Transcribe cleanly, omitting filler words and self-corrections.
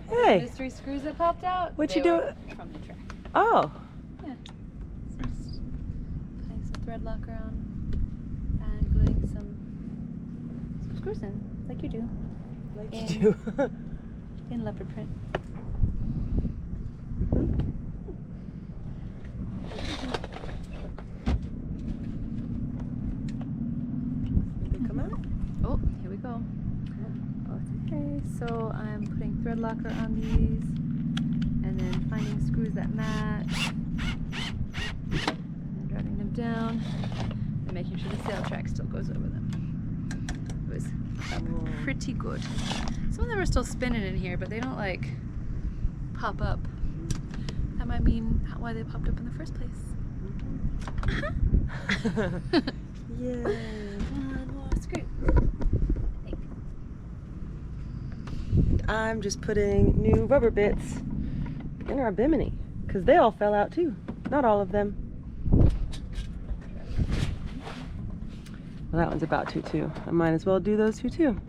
Hey. Mystery screws that popped out. What they you do? were from the track. Oh. Yeah. So just putting some thread locker on and gluing some screws in, like you do. Like in, you do. in leopard print. They come out? Oh, here we go. Okay, so I'm putting thread locker on these and then finding screws that match and driving them down and making sure the sail track still goes over them. It was pretty good. Some of them are still spinning in here, but they don't like pop up. That might mean why they popped up in the first place. Yay. One more screw. I'm just putting new rubber bits in our Bimini because they all fell out too. Not all of them. Well, that one's about to too. I might as well do those two too.